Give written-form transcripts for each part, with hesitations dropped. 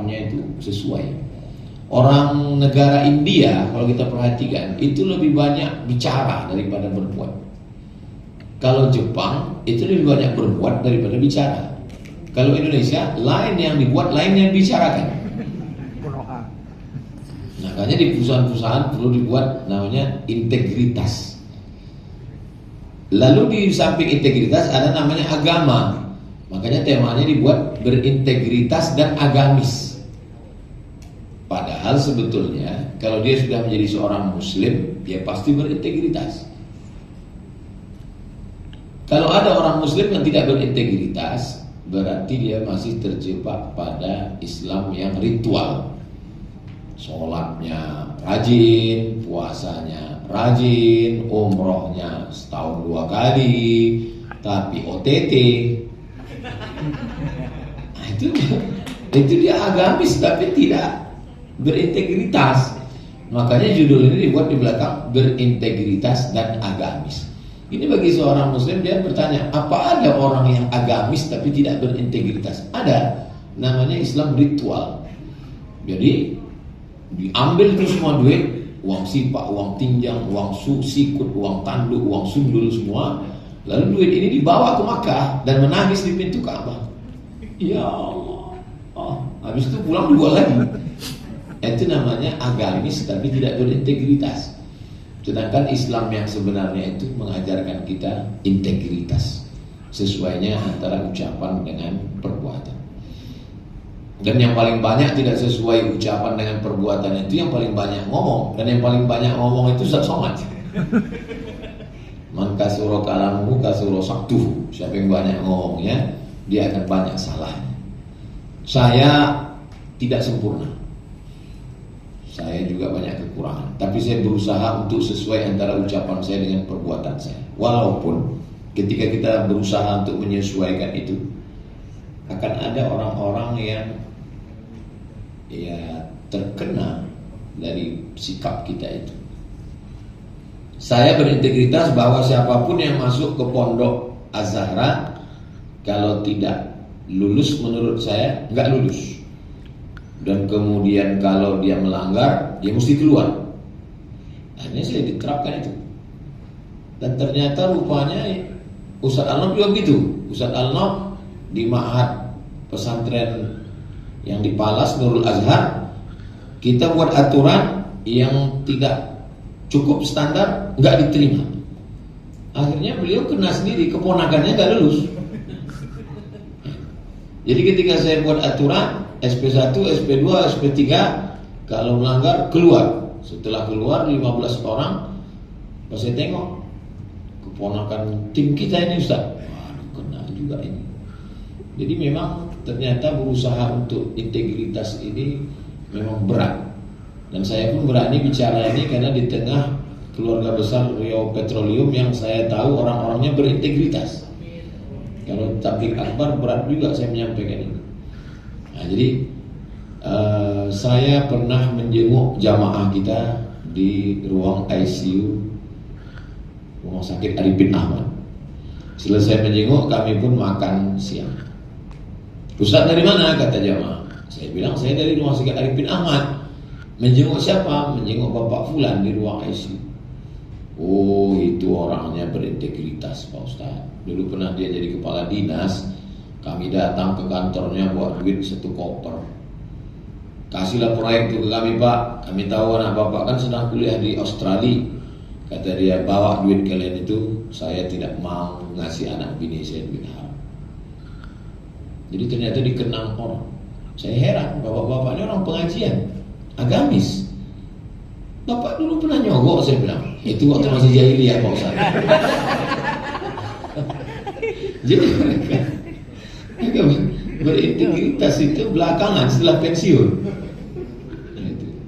Islamnya itu sesuai. Orang negara India kalau kita perhatikan itu lebih banyak bicara daripada berbuat. Kalau Jepang itu lebih banyak berbuat daripada bicara. Kalau Indonesia lain yang dibuat, lain yang dibicarakan. Makanya di perusahaan-perusahaan perlu dibuat namanya integritas. Lalu di samping integritas ada namanya agama. Makanya temanya dibuat berintegritas dan agamis. Padahal sebetulnya kalau dia sudah menjadi seorang muslim, dia pasti berintegritas. Kalau ada orang muslim yang tidak berintegritas, berarti dia masih terjebak pada Islam yang ritual. Sholatnya rajin, puasanya rajin, umrohnya setahun 2 kali, tapi OTT. Nah, itu dia agamis tapi tidak berintegritas. Makanya judul ini dibuat di belakang berintegritas dan agamis. Ini bagi seorang muslim, dia bertanya, apa ada orang yang agamis tapi tidak berintegritas? Ada, namanya Islam ritual. Jadi diambil itu semua duit, uang sipak, uang tinjang, uang sikut, uang tanduk, uang sundul semua. Lalu duit ini dibawa ke Makkah dan menangis di pintu Ka'bah. Ya Allah, habis itu pulang juga lagi. Itu namanya agamis tapi tidak berintegritas. Sedangkan Islam yang sebenarnya itu mengajarkan kita integritas, sesuainya antara ucapan dengan perbuatan. Dan yang paling banyak tidak sesuai ucapan dengan perbuatan itu yang paling banyak ngomong. Dan yang paling banyak ngomong itu Ustaz Somad. Man kasuro kalamuhu kasuro saktuhu. Siapa yang banyak ngomongnya, dia akan banyak salahnya. Saya tidak sempurna, saya juga banyak kekurangan, tapi saya berusaha untuk sesuai antara ucapan saya dengan perbuatan saya. Walaupun ketika kita berusaha untuk menyesuaikan itu, akan ada orang-orang yang terkena dari sikap kita itu. Saya berintegritas bahwa siapapun yang masuk ke pondok Az-Zahra, kalau tidak lulus menurut saya nggak lulus. Dan kemudian kalau dia melanggar, dia mesti keluar. Akhirnya saya diterapkan itu. Dan ternyata rupanya Ustaz Al-Nob juga begitu. Ustaz Al-Nob di Ma'had pesantren yang di Palas Nurul Azhar, kita buat aturan yang tidak cukup standar, nggak diterima. Akhirnya beliau kena sendiri, keponakannya nggak lulus. Jadi ketika saya buat aturan SP1, SP2, SP3, kalau melanggar keluar. Setelah keluar 15 orang, pas saya tengok keponakan tim kita ini Ustaz, waduh kena juga ini. Jadi memang ternyata berusaha untuk integritas ini memang berat. Dan saya pun berani bicara ini karena di tengah keluarga besar Riau Petroleum yang saya tahu orang-orangnya berintegritas. Kalau tabligh akbar berat juga saya menyampaikan ini. Nah, jadi saya pernah menjenguk jamaah kita di ruang ICU Rumah Sakit Arifin Ahmad. Selesai menjenguk, kami pun makan siang. Ustaz dari mana? Kata jamaah. Saya bilang saya dari Rumah Sakit Arifin Ahmad. Menjenguk siapa? Menjenguk Bapak Fulan di ruang ICU. Oh, itu orangnya berintegritas Pak Ustaz. Dulu pernah dia jadi kepala dinas. Kami datang ke kantornya bawa duit 1 koper. Kasihlah proyek itu ke kami Pak. Kami tahu anak Bapak kan sedang kuliah di Australia. Kata dia, bawa duit kalian itu. Saya tidak mau ngasih anak bini saya duit haram. Jadi ternyata dikenang orang. Saya heran, bapak-bapak ini orang pengajian, agamis. Bapak dulu pernah nyogok, saya bilang. Itu waktu masih jahiliyah Pak Ustaz. Jadi mereka berintegritas itu belakangan setelah pensiun.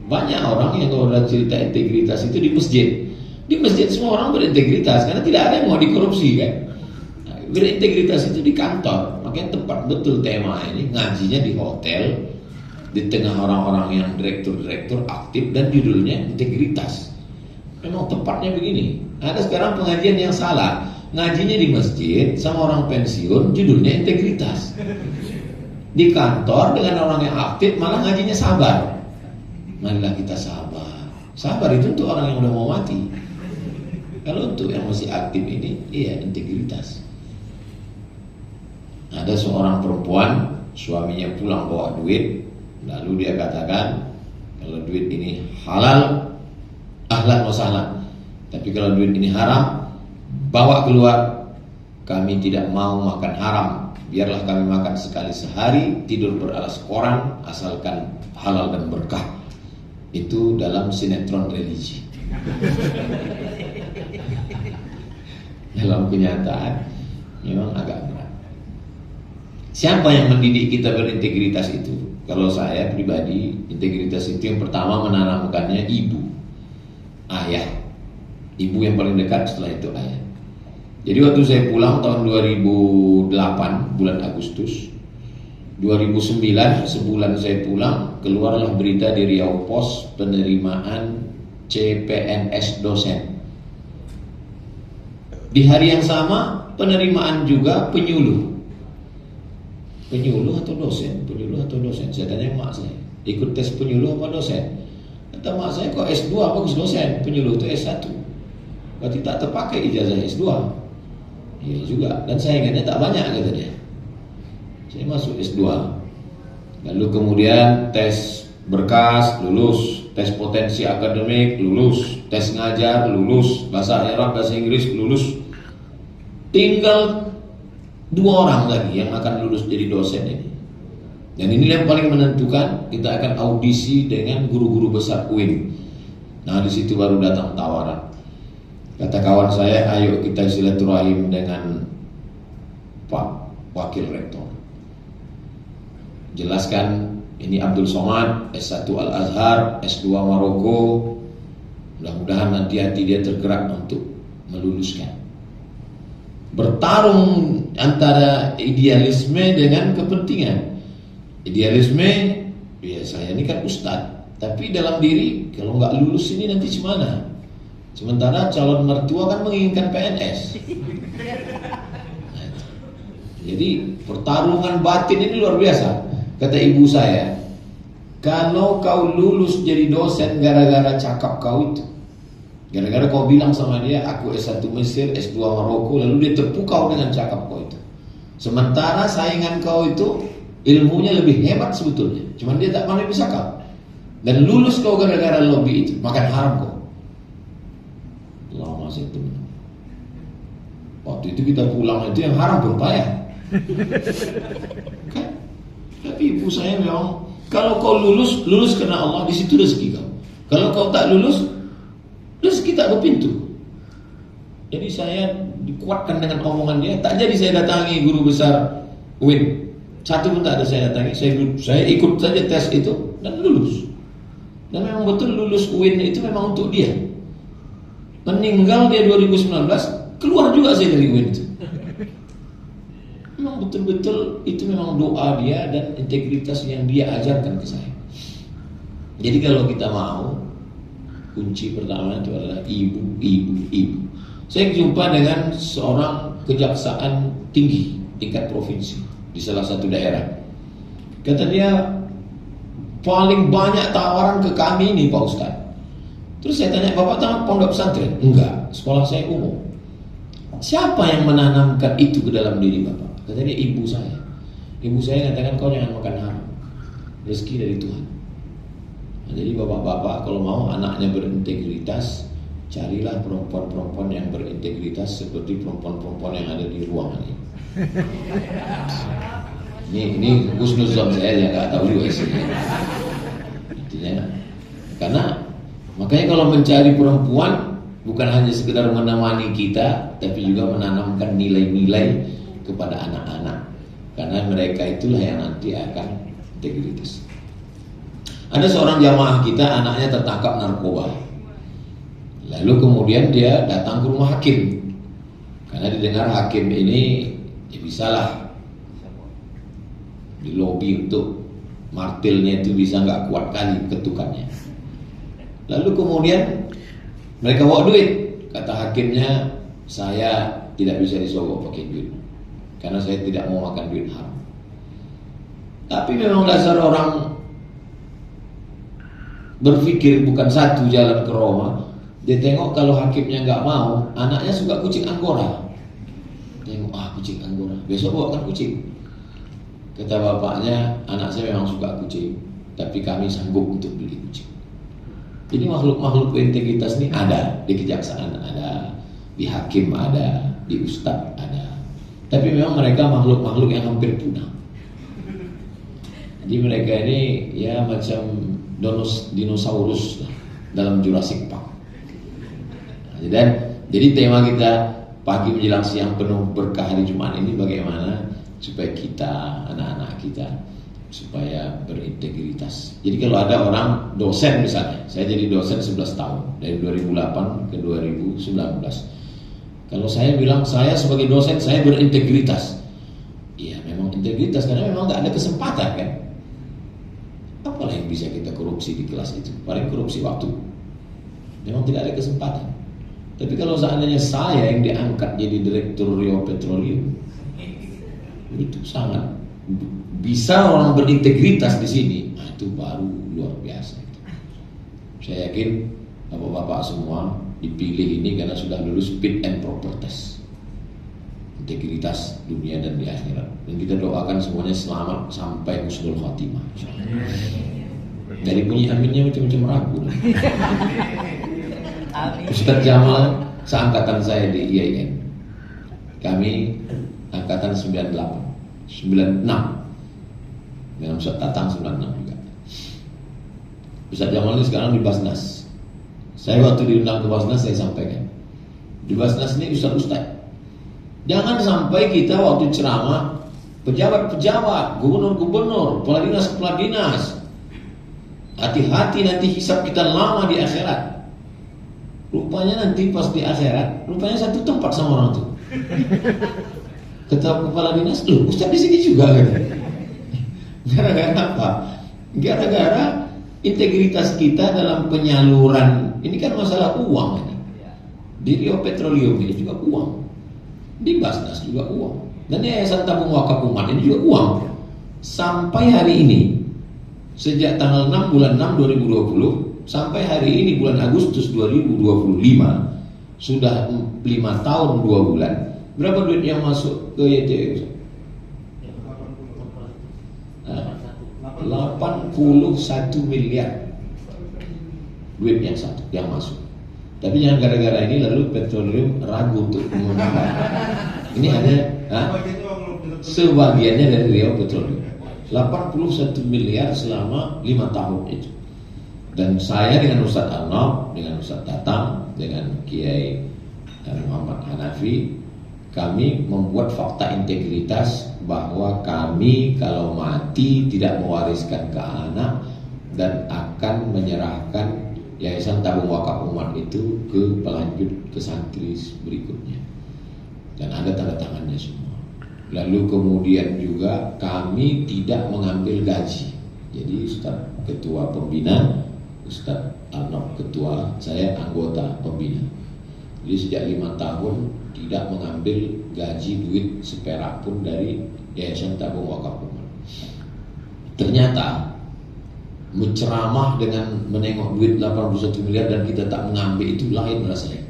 Banyak orang yang kalau udah cerita integritas itu di masjid. Di masjid semua orang berintegritas karena tidak ada yang mau dikorupsi kan. Nah, berintegritas itu di kantor. Makanya tepat betul tema ini, ngajinya di hotel di tengah orang-orang yang direktur-direktur aktif dan judulnya integritas. Memang tepatnya begini. Ada sekarang pengajian yang salah. Ngajinya di masjid sama orang pensiun, judulnya integritas. Di kantor dengan orang yang aktif malah ngajinya sabar. Marilah kita sabar. Sabar itu untuk orang yang udah mau mati. Kalau untuk yang masih aktif ini, iya, integritas. Ada seorang perempuan, suaminya pulang bawa duit, lalu dia katakan, kalau duit ini halal, ahlan wa sahlan. Tapi kalau duit ini haram, bawa keluar. Kami tidak mau makan haram. Biarlah kami makan sekali sehari, tidur beralas koran, asalkan halal dan berkah. Itu dalam sinetron religi. Dalam kenyataan memang agak berat. Siapa yang mendidik kita berintegritas itu? Kalau saya pribadi, integritas itu yang pertama menanamkannya ibu, ayah. Ibu yang paling dekat, setelah itu ayah. Jadi waktu saya pulang tahun 2008 bulan Agustus, 2009 sebulan saya pulang, keluarlah berita di Riau Pos penerimaan CPNS dosen. Di hari yang sama penerimaan juga penyuluh. Penyuluh atau dosen? Penyuluh atau dosen? Saya tanya mak saya, ikut tes penyuluh apa dosen? Kata mak saya, kok S2 bagus dosen, penyuluh itu S1. Berarti tak terpakai ijazah S2. Iya juga, dan saingannya tak banyak kata dia. Saya masuk S2. Lalu kemudian tes berkas lulus, tes potensi akademik lulus, tes ngajar lulus, bahasa Arab, bahasa Inggris lulus. Tinggal 2 orang lagi yang akan lulus jadi dosen ini. Dan ini yang paling menentukan, kita akan audisi dengan guru-guru besar UIN. Nah, di situ baru datang tawaran. Kata kawan saya, ayo kita silaturahim dengan Pak Wakil Rektor. Jelaskan, ini Abdul Somad, S1 Al-Azhar, S2 Maroko. Mudah-mudahan nanti hati dia tergerak untuk meluluskan. Bertarung antara idealisme dengan kepentingan. Idealisme, ya saya ini kan ustadz, tapi dalam diri kalau nggak lulus ini nanti gimana? Sementara calon mertua kan menginginkan PNS. Nah, jadi pertarungan batin ini luar biasa. Kata ibu saya, kalau kau lulus jadi dosen gara-gara cakap kau itu, gara-gara kau bilang sama dia, aku S1 Mesir, S2 Maroko, lalu dia terpukau dengan cakap kau itu. Sementara saingan kau itu ilmunya lebih hebat sebetulnya, cuman dia tak pandai bercakap. Dan lulus kau gara-gara lobby itu, makan haram kau. Lama saya itu. Waktu itu kita pulang itu yang haram pun payah. Kan? Tapi ibu saya memang, kalau kau lulus, lulus karena Allah, di situ rezeki kau. Kalau kau tak lulus, rezeki tak berpintu. Jadi saya dikuatkan dengan omongan dia. Tak jadi saya datangi guru besar UIN. Satu pun tak ada saya datangi. Saya ikut saja tes itu dan lulus. Dan memang betul lulus UIN itu memang untuk dia. Meninggal dia 2019, keluar juga saya dari UIN itu. Memang betul-betul itu memang doa dia dan integritas yang dia ajarkan ke saya. Jadi kalau kita mau, kunci pertama itu adalah ibu. Saya jumpa dengan seorang kejaksaan tinggi tingkat provinsi di salah satu daerah. Kata dia, paling banyak tawaran ke kami ini Pak Ustaz. Terus saya tanya, Bapak tamat pondok pesantren? Enggak, sekolah saya umum. Siapa yang menanamkan itu ke dalam diri Bapak? Kata dia, ibu saya. Ibu saya katakan, kau jangan makan haram, rezeki dari Tuhan. Nah, jadi bapak-bapak kalau mau anaknya berintegritas, carilah perempuan-perempuan yang berintegritas seperti perempuan-perempuan yang ada di ruangan ini. Ini husnuzon saya yang nggak tahu juga isinya. Artinya, karena makanya kalau mencari perempuan bukan hanya sekedar menemani kita, tapi juga menanamkan nilai-nilai kepada anak-anak, karena mereka itulah yang nanti akan integritas. Ada seorang jamaah kita, anaknya tertangkap narkoba. Lalu kemudian dia datang ke rumah hakim, karena didengar hakim ini ya bisalah di lobi untuk martilnya itu bisa nggak kuat kali ketukannya. Lalu kemudian mereka bawa duit. Kata hakimnya, saya tidak bisa disogok pakai duit, karena saya tidak mau makan duit haram. Tapi memang dasar orang berpikir bukan satu jalan ke Roma. Dia tengok kalau hakimnya nggak mau, anaknya suka kucing Anggora. Tengok, kucing Anggora, besok bawa kan kucing. Kata bapaknya, anak saya memang suka kucing, tapi kami sanggup untuk beli kucing. Jadi makhluk-makhluk berintegritas ini ada di kejaksaan, ada di hakim, ada di ustadz, ada. Tapi memang mereka makhluk-makhluk yang hampir punah. Jadi mereka ini ya macam dinosaurus dalam Jurassic Park. Dan jadi tema kita pagi menjelang siang penuh berkah hari Jumat ini bagaimana supaya kita, anak-anak kita supaya berintegritas. Jadi kalau ada orang dosen misalnya, saya jadi dosen 11 tahun dari 2008 ke 2019. Kalau saya bilang saya sebagai dosen saya berintegritas, iya memang integritas karena memang nggak ada kesempatan kan. Apalah yang bisa kita korupsi di kelas itu? Paling korupsi waktu. Memang tidak ada kesempatan. Tapi kalau seandainya saya yang diangkat jadi direktur Rio Petroleum, itu sangat bisa orang berintegritas di sini. Nah, itu baru luar biasa. Saya yakin bapak-bapak semua dipilih ini karena sudah lulus fit and proper test. Integritas dunia dan di akhirat. Dan kita doakan semuanya selamat sampai husnul khotimah. Dari bunyi aminnya macam-macam ragu. Ustaz Jamal seangkatan saya di IAIN. Kami angkatan 98, 96. Dengan Ustaz Tatang 96 juga. Ustaz Jamal ini sekarang di Basnas. Saya waktu diundang ke Basnas saya sampaikan. Di Basnas ini ustaz-ustaz. Jangan sampai kita waktu ceramah pejabat-pejabat, gubernur-gubernur, kepala dinas-kepala dinas, hati-hati nanti hisab kita lama di akhirat. Rupanya nanti pas di akhirat, rupanya satu tempat sama orang tuh. Kata kepala dinas, loh ustaz di sini juga kan? Gara-gara apa? Gara-gara integritas kita dalam penyaluran. Ini kan masalah uang ini. Di Rio Petroleum ini juga uang. Di Basnas juga uang. Dan Yayasan Tabung Wakaf Umat ini juga uang. Sampai hari ini, sejak tanggal 6 bulan 6 2020 sampai hari ini bulan Agustus 2025, sudah 5 tahun 2 bulan. Berapa duit yang masuk ke YTE? 81 miliar duit yang masuk. Tapi jangan gara-gara ini lalu petroleum ragu untuk mengembangkan. Ini ada sebagiannya dari Rio Petroleum. 81 miliar selama 5 tahun itu. Dan saya dengan Ustaz Arnob, dengan Ustaz Tatang, dengan Kiai Muhammad Hanafi, kami membuat fakta integritas bahwa kami kalau mati tidak mewariskan ke anak dan akan menyerahkan Yayasan Tabung Wakaf Umat itu ke pelanjut, ke santri berikutnya. Dan ada tanda tangannya semua. Lalu kemudian juga kami tidak mengambil gaji. Jadi Ustaz Ketua Pembina, Ustaz Arnob Ketua, saya anggota Pembina. Jadi sejak 5 tahun tidak mengambil gaji duit seperak pun dari Yayasan Tabung Wakaf Umat. Ternyata menceramah dengan menengok duit 81 miliar dan kita tak mengambil itu lain rasanya.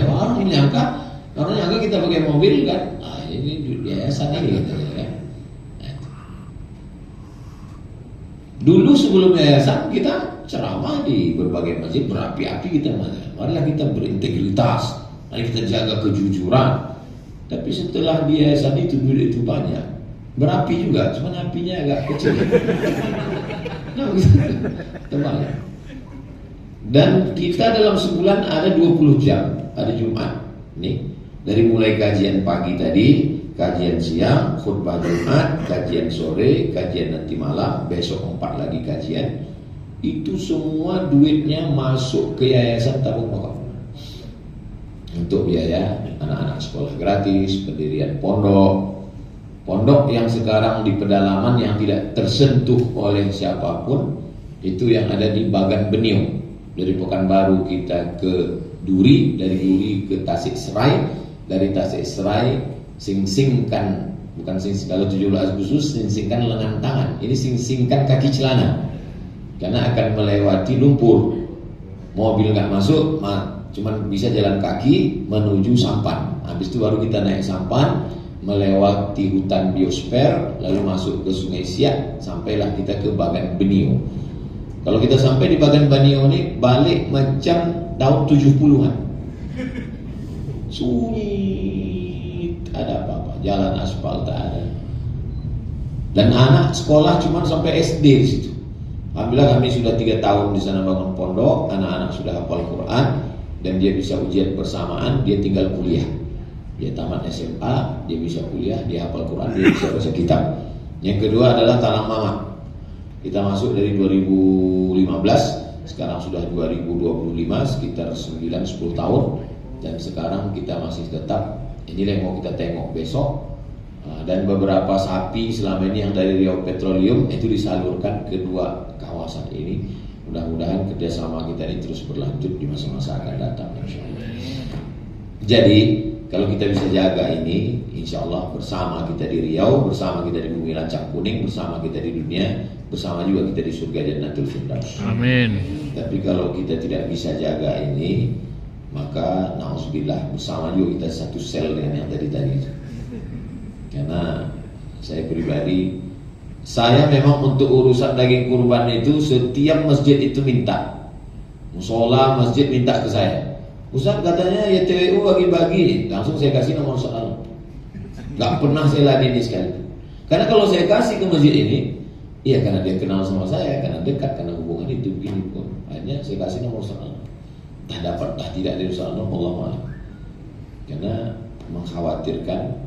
Orang nyangka kita pakai mobil kan, ini duit yayasan ini gitu kan. Dulu sebelum yayasan kita ceramah di berbagai masjid berapi-api kita marilah kita berintegritas, mari kita jaga kejujuran. Tapi setelah di yayasan itu duit itu banyak. Berapi juga, cuma apinya agak kecil. Tebal. Dan kita dalam sebulan ada 20 jam, ada Jumat. Nih, dari mulai kajian pagi tadi, kajian siang, khutbah Jumat, kajian sore, kajian nanti malam, besok 4 lagi kajian. Itu semua duitnya masuk ke Yayasan Tabung Wakaf untuk biaya anak-anak sekolah gratis, pendirian pondok yang sekarang di pedalaman yang tidak tersentuh oleh siapapun, itu yang ada di Bagan Beniung. Dari Pekanbaru kita ke Duri, dari Duri ke Tasik Serai, dari Tasik Serai sing-singkan Bukan kalau 17 Agustus sing-singkan lengan tangan, ini sing-singkan kaki celana. Karena akan melewati lumpur. Mobil nggak masuk, cuman bisa jalan kaki menuju sampan. Habis itu baru kita naik sampan, melewati hutan biosfer, lalu masuk ke Sungai Siak, sampailah kita ke Bagan Benio. Kalau kita sampai di Bagan Benio ini, balik macam tahun 70-an. Sunyi, tak ada apa-apa, jalan aspal tak ada. Dan anak sekolah cuma sampai SD di situ. Alhamdulillah kami sudah 3 tahun di sana bangun pondok, anak-anak sudah hafal Quran dan dia bisa ujian bersamaan, dia tinggal kuliah. Dia tamat SMA, dia bisa kuliah, dia hafal Quran, dia bisa baca kitab. Yang kedua adalah Talang Mama. Kita masuk dari 2015, sekarang sudah 2025, sekitar 9-10 tahun. Dan sekarang kita masih tetap, inilah yang mau kita tengok besok. Dan beberapa sapi selama ini yang dari Riau Petroleum itu disalurkan ke 2 kawasan ini. Mudah-mudahan kerjasama kita ini terus berlanjut di masa-masa akan datang, insyaallah. Jadi kalau kita bisa jaga ini, insya Allah bersama kita di Riau, bersama kita di Bumi Lancang Kuning, bersama kita di dunia, bersama juga kita di surga Jannatul Firdaus. Amin. Tapi kalau kita tidak bisa jaga ini, maka na'udzubillah, bersama juga kita satu sel dengan yang tadi. Karena saya pribadi, saya memang untuk urusan daging kurban itu setiap masjid itu minta, musola masjid minta ke saya. Ustaz katanya ya TWU bagi-bagi, langsung saya kasih nomor soal. Gak pernah saya ladeni sekali. Karena kalau saya kasih ke masjid ini, iya karena dia kenal sama saya, karena dekat, karena hubungan itu begini pun. Akhirnya saya kasih nomor soal. Tak dapat, tak tidak dari soal Allah malam. Karena mengkhawatirkan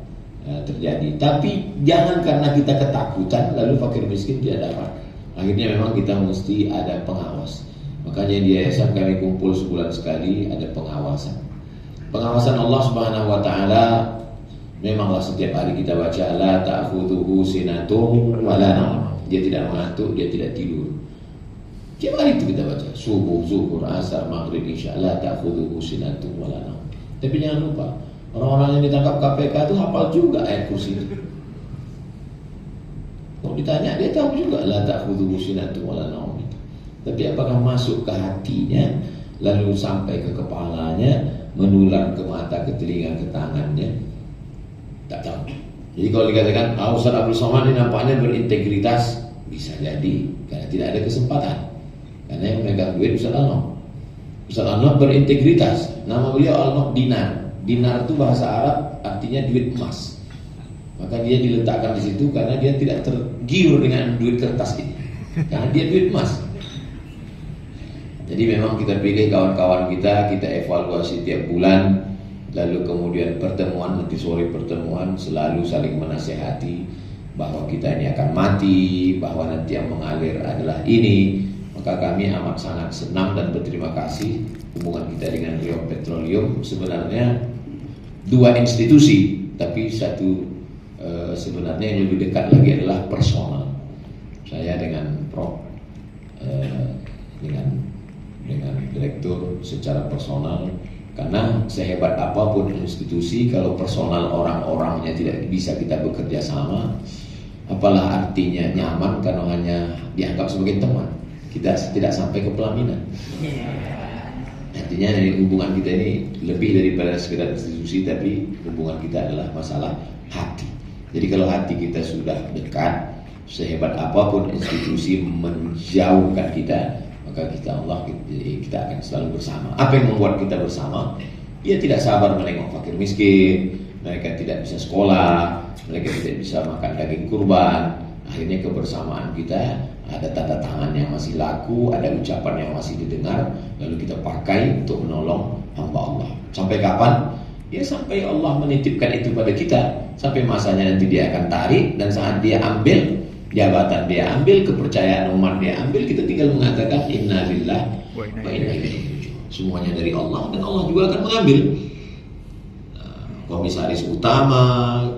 terjadi. Tapi jangan karena kita ketakutan lalu fakir miskin tidak dapat. Akhirnya memang kita mesti ada pengawas. Makanya di yayasan kami kumpul sebulan sekali, ada pengawasan. Pengawasan Allah Subhanahu wa taala memanglah setiap hari kita baca la ta'khudhuhu sinatun wa la naum. Dia tidak mengantuk, dia tidak tidur. Tiap hari itu kita baca subuh, zuhur, asar, maghrib, isya, la ta'khudhuhu sinatun wa la naum. Tapi jangan lupa, orang-orang yang ditangkap KPK itu hafal juga ayat kursi itu. Kalau ditanya dia tahu juga la ta'khudhuhu sinatun wa la naum. Tapi apakah masuk ke hatinya, lalu sampai ke kepalanya, menular ke mata, ke telinga, ke tangannya? Tak tahu. Jadi kalau dikatakan Ustaz Abdul Somad ini nampaknya berintegritas, bisa jadi karena tidak ada kesempatan. Karena yang memegang duit Ustaz Al-Noh. Ustaz Al-Noh berintegritas. Nama beliau Al-Noh Dinar. Dinar itu bahasa Arab artinya duit emas. Maka dia diletakkan di situ karena dia tidak tergiur dengan duit kertas ini. Karena dia duit emas. Jadi memang kita pilih kawan-kawan kita evaluasi tiap bulan, lalu kemudian pertemuan, nanti sore pertemuan selalu saling menasehati bahwa kita ini akan mati, bahwa nanti yang mengalir adalah ini. Maka kami amat sangat senang dan berterima kasih hubungan kita dengan Riau Petroleum sebenarnya 2 institusi, tapi satu sebenarnya yang lebih dekat lagi adalah personal. Saya dengan Prof dengan direktur secara personal, karena sehebat apapun institusi kalau personal orang-orangnya tidak bisa kita bekerja sama, apalah artinya nyaman kalau hanya dianggap sebagai teman, kita tidak sampai ke pelaminan. Artinya dari hubungan kita ini lebih daripada sekedar institusi, tapi hubungan kita adalah masalah hati. Jadi kalau hati kita sudah dekat, sehebat apapun institusi menjauhkan kita, maka kita akan selalu bersama. Apa yang membuat kita bersama? Dia tidak sabar menengok fakir miskin, mereka tidak bisa sekolah, mereka tidak bisa makan daging kurban. Akhirnya kebersamaan kita ada tanda tangan yang masih laku, ada ucapan yang masih didengar, lalu kita pakai untuk menolong hamba Allah. Sampai kapan? Ya sampai Allah menitipkan itu pada kita, sampai masanya nanti dia akan tarik, dan saat dia ambil jabatan, dia ambil kepercayaan umat, dia ambil, kita tinggal mengatakan inna lillahi wa inna ilaihi raji'un. Semuanya dari Allah, dan Allah juga akan mengambil komisaris utama,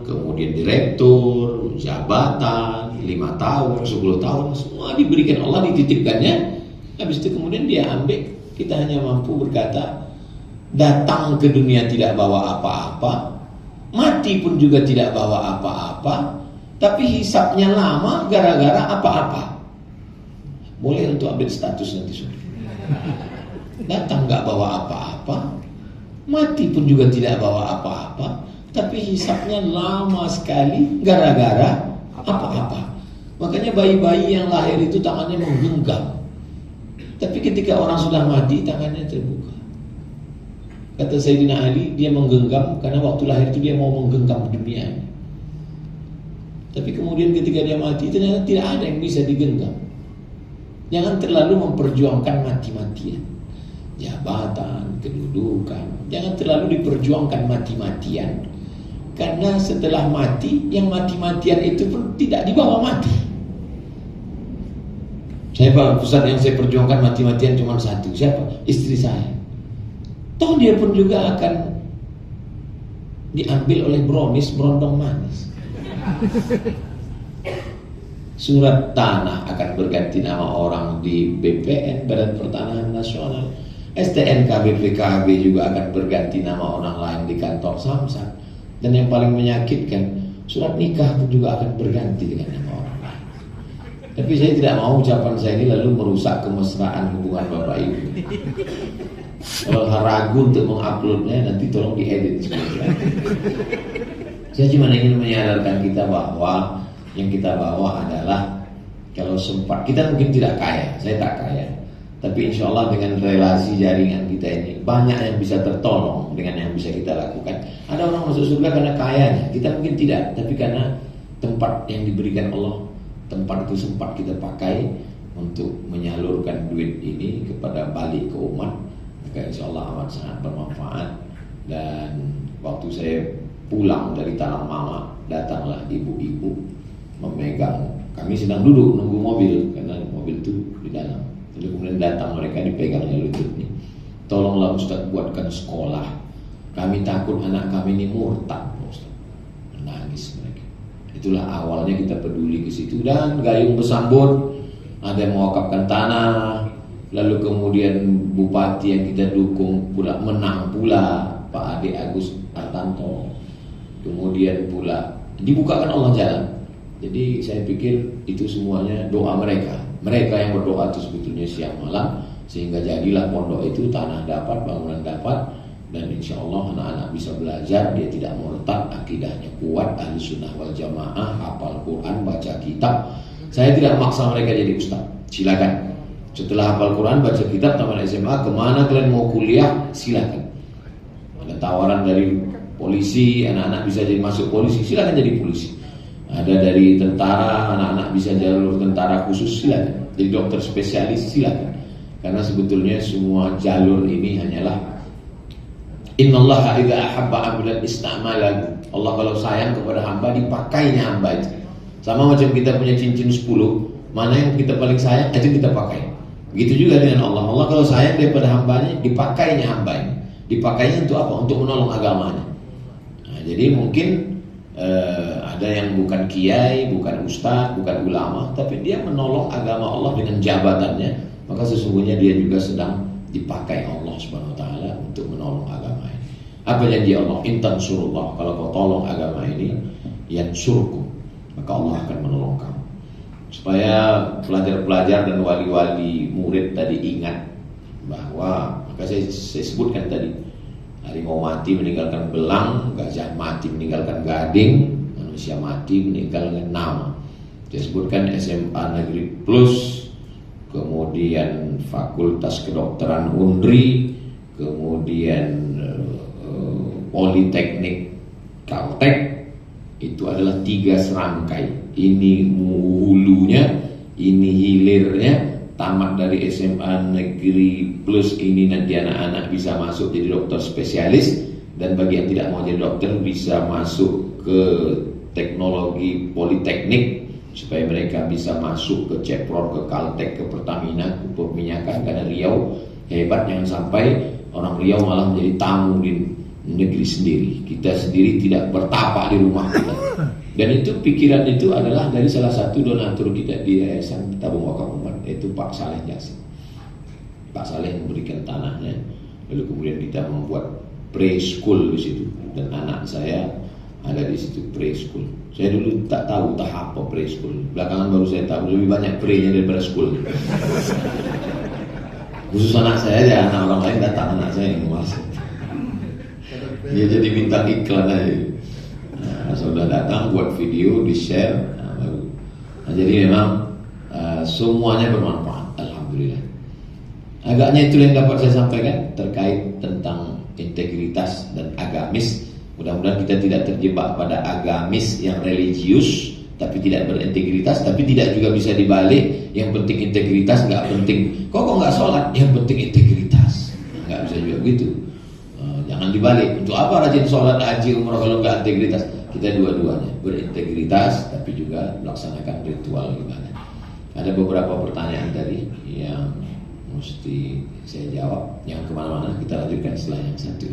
kemudian direktur, jabatan 5 tahun, 10 tahun, semua diberikan Allah, dititipkannya. Habis itu kemudian dia ambil. Kita hanya mampu berkata, datang ke dunia tidak bawa apa-apa, mati pun juga tidak bawa apa-apa, tapi hisapnya lama gara-gara apa-apa. Boleh untuk update status nanti sore. Datang nggak bawa apa-apa, mati pun juga tidak bawa apa-apa, tapi hisapnya lama sekali gara-gara apa-apa. Makanya bayi-bayi yang lahir itu tangannya menggenggam, tapi ketika orang sudah mati tangannya terbuka. Kata Sayyidina Ali, dia menggenggam karena waktu lahir itu dia mau menggenggam dunia ini. Tapi kemudian ketika dia mati ternyata tidak ada yang bisa digenggam. Jangan terlalu memperjuangkan mati-matian, jabatan, kedudukan. Jangan terlalu diperjuangkan mati-matian, karena setelah mati, yang mati-matian itu pun tidak dibawa mati. Saya Ustaz, yang saya perjuangkan mati-matian cuma satu. Siapa? Istri saya. Toh dia pun juga akan diambil oleh berondong manis. Surat tanah akan berganti nama orang di BPN, Badan Pertanahan Nasional. STNK BPKB juga akan berganti nama orang lain di kantor Samsat. Dan yang paling menyakitkan, surat nikah pun juga akan berganti dengan nama orang lain. Tapi saya tidak mau ucapan saya ini lalu merusak kemesraan hubungan Bapak Ibu. Kalau ragu untuk menguploadnya, nanti tolong diedit sebenarnya. Saya cuma ingin menyadarkan kita bahwa yang kita bawa adalah, kalau sempat, kita mungkin tidak kaya, saya tak kaya, tapi insya Allah dengan relasi jaringan kita ini banyak yang bisa tertolong dengan yang bisa kita lakukan. Ada orang masuk surga karena kayanya, kita mungkin tidak, tapi karena tempat yang diberikan Allah, tempat itu sempat kita pakai untuk menyalurkan duit ini kepada balik ke umat. Maka insya Allah amat sangat bermanfaat. Dan waktu saya pulang dari tanah mama, datanglah ibu-ibu memegang, kami sedang duduk nunggu mobil karena mobil itu di dalam. Lalu kemudian datang mereka, dipegangnya lututnya. Tolonglah Ustaz, buatkan sekolah. Kami takut anak kami ini murtad, Ustaz. Menangis mereka. Itulah awalnya kita peduli ke situ, dan gayung bersambut. Ada yang mewakafkan tanah. Lalu kemudian bupati yang kita dukung pula menang pula, Pak Ade Agus Artanto. Kemudian pula dibukakan Allah jalan. Jadi saya pikir itu semuanya doa mereka. Mereka yang berdoa itu sebetulnya siang malam, sehingga jadilah pondok itu, tanah dapat, bangunan dapat. Dan insya Allah anak-anak bisa belajar, dia tidak murtad, akidahnya kuat, ahli sunnah wal jamaah, hafal Quran, baca kitab. Saya tidak maksa mereka jadi ustaz, silakan. Setelah hafal Quran, baca kitab, tamat SMA, kemana kalian mau kuliah, silakan. Ada tawaran dari polisi, anak-anak bisa jadi masuk polisi, silakan jadi polisi. Ada dari tentara, anak-anak bisa jalur tentara khusus, silakan. Jadi dokter spesialis, silakan. Karena sebetulnya semua jalur ini hanyalah innallaha idza ahabba 'abdan ista'malahu. Allah kalau sayang kepada hamba, dipakainya hamba itu. Sama macam kita punya cincin 10, mana yang kita paling sayang, itu kita pakai. Begitu juga dengan Allah. Allah kalau sayang daripada hambanya, dipakainya hamba ini. Dipakainya untuk apa? Untuk menolong agamanya. Nah, jadi mungkin ada yang bukan kiai, bukan ustaz, bukan ulama, tapi dia menolong agama Allah dengan jabatannya, maka sesungguhnya dia juga sedang dipakai Allah Subhanahu wa taala untuk menolong agama ini. Apa janji Allah? Intan surullah, kalau kau tolong agama ini, yansurkum, maka Allah akan menolong kamu. Supaya pelajar-pelajar dan wali-wali murid tadi ingat bahwa, maka saya sebutkan tadi, harimau mati meninggalkan belang, gajah mati meninggalkan gading, manusia mati meninggalkan nama. Saya sebutkan SMA Negeri Plus, kemudian Fakultas Kedokteran Unri, kemudian Politeknik Kaltek. Itu adalah 3 serangkai. Ini hulunya, ini hilirnya. Tamat dari SMA Negeri Plus ini nanti anak-anak bisa masuk jadi dokter spesialis. Dan bagi yang tidak mau jadi dokter bisa masuk ke teknologi politeknik, supaya mereka bisa masuk ke Chevron, ke Caltech, ke Pertamina, ke perminyakan. Karena Riau hebat, jangan sampai orang Riau malah menjadi tamu di negeri sendiri. Kita sendiri tidak bertapak di rumah kita. Dan itu pikiran itu adalah dari salah satu donatur kita di Yayasan Tabung Wakaf Umat, yaitu Pak Saleh Jasim. Pak Saleh memberikan tanahnya, lalu kemudian kita membuat preschool di situ. Dan anak saya ada di situ preschool. Saya dulu tak tahu tak apa preschool. Belakangan baru saya tahu lebih banyak pre-nya daripada school. Khusus anak saya aja, anak orang lain datang, anak saya yang masuk. Dia jadi minta iklan aja. Nah, sudah datang buat video di share. Nah, jadi memang semuanya bermanfaat, alhamdulillah. Agaknya itu yang dapat saya sampaikan terkait tentang integritas dan agamis. Mudah-mudahan kita tidak terjebak pada agamis yang religius tapi tidak berintegritas, tapi tidak juga bisa dibalik. Yang penting integritas, nggak penting kok nggak sholat, yang penting integritas. Nggak bisa juga begitu. Jangan dibalik. Untuk apa rajin sholat, haji, umrah kalau nggak integritas? Kita dua-duanya berintegritas tapi juga melaksanakan ritual ibadah. Ada beberapa pertanyaan tadi yang mesti saya jawab. Yang kemana-mana kita lanjutkan setelah yang satu.